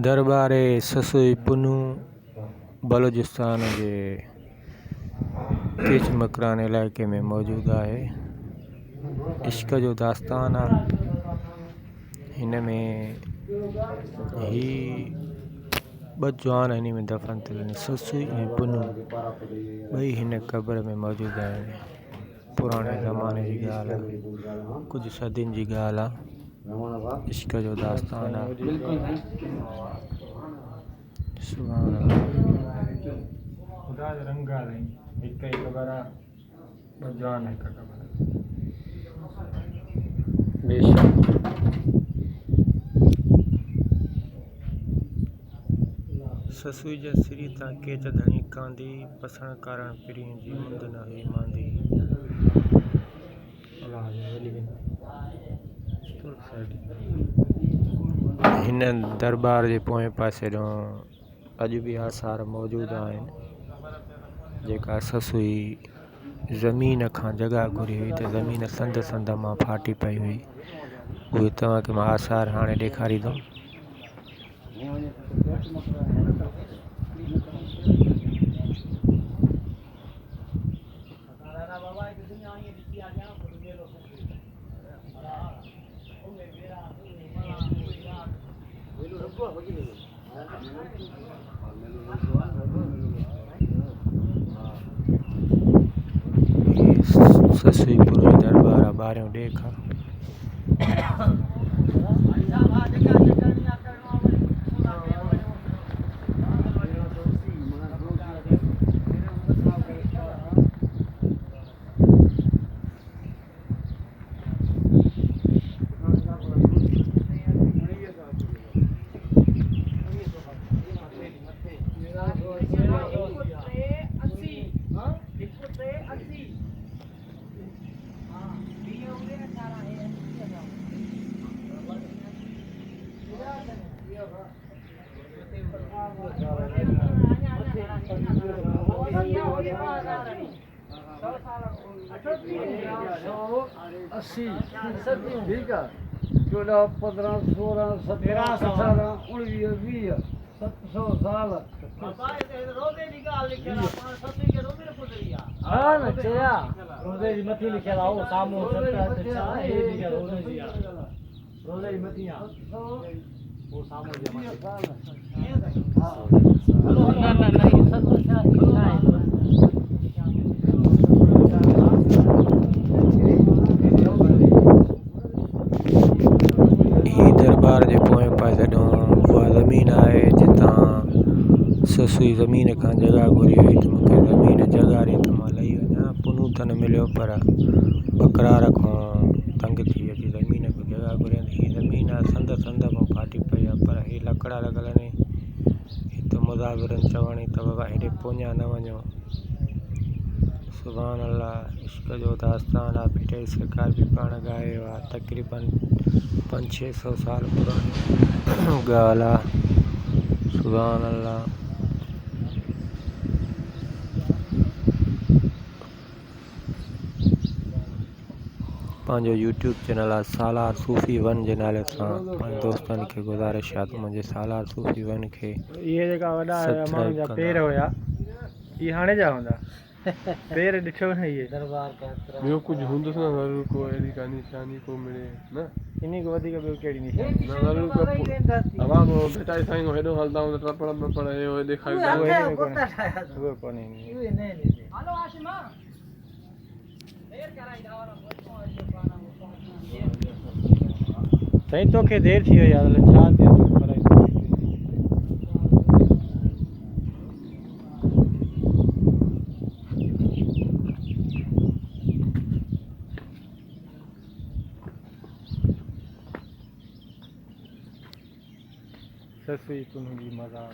दरबार ससुई पुनू बलोचिस्तान के किच मकरान इलाके में मौजूद है। इश्क जो दास्तान आ हिन में ही जवान हिन में दफन थियल ससुई ऐं पुनू ॿई हिन क़ब्र में मौजूद आहिनि। पुराणे ज़माने जी ॻाल्हि आहे, कुझु सदियुनि जी ॻाल्हि आहे। इश्क जो दास्तान आहे। सुभाणे ख़ुदा जो रंग आहे हिकु ई क़ब्र आहे, ॿ जवान हिकु क़ब्र आहे। बेशक ससुई जा सिरी तां केच धणी कांदी, पसण कारण पिरीं जी मुंद न हुई मांदी। हिन दरबार जे पोएं पासे ॾों अॼु बि आसार मौजूद आहिनि। जेका ससुई ज़मीन खां जॻह घुरी हुई त ज़मीन संद संद मां फाटी पई हुई, उहे तव्हांखे मां आसार हाणे ॾेखारींदुमि। ससुई पुनू दरबार ॿारियों ॾेख ठीक है 14 15 16 17 18 19 20 700 साल हाँ ना चया रोज़े जी मथी लिखियल आहे साम्हूं 7 हे लिखियल रोज़े जी रोज़े जी मथी आहे वो साम्हूं जी दरबार जे पोएं पासे ॾों उहा ज़मीन आहे जितां ससुई ज़मीन खां जॻह घुरी हुई त मूंखे ज़मीन जॻारी त मां लही वञा। पुनू त न मिलियो पर बकरार खां तंग थी अची ज़मीन खां जॻह घुरियनि। हीअ ज़मीन आहे संद संद मां फाटी पई आहे, पर हीअ लकड़ा लॻल आहिनि। हिते मुज़ाविरनि चवणी त बाबा हेॾे पोञा न वञो। सुभान अल्लाह, इश्क जो दास्तान आहे। पीटे सरकार बि पाण ॻायो आहे। तक़रीबन 500-600 साल पुराणी ॻाल्हि आहे। सुभान अल्लाह। पंहिंजो यूट्यूब चैनल आहे सालार सूफ़ी वन जे नाले सां। पंहिंजे दोस्तनि खे गुज़ारिश आहे त मुंहिंजे सालार सूफ़ी वन खे इहे जेका वॾा माण्हुनि जा पेर हुया इहे हाणे जा हूंदा पेर ॾिठो न इहे दरबार का ॿियो कुझु हूंदुसि न ज़रूर को अहिड़ी का निशानी को मिले न इन खां वधीक ॿियो कहिड़ी निशानी न ज़रूर को हवा में बेटा साईं को हेॾो हलंदा हूंदा टपड़ टपड़ इहो ॾेखारी उहे कोन्हे साईं तोखे देरि थी वई आहे छा थियो ससुई पुनू जी मज़ार।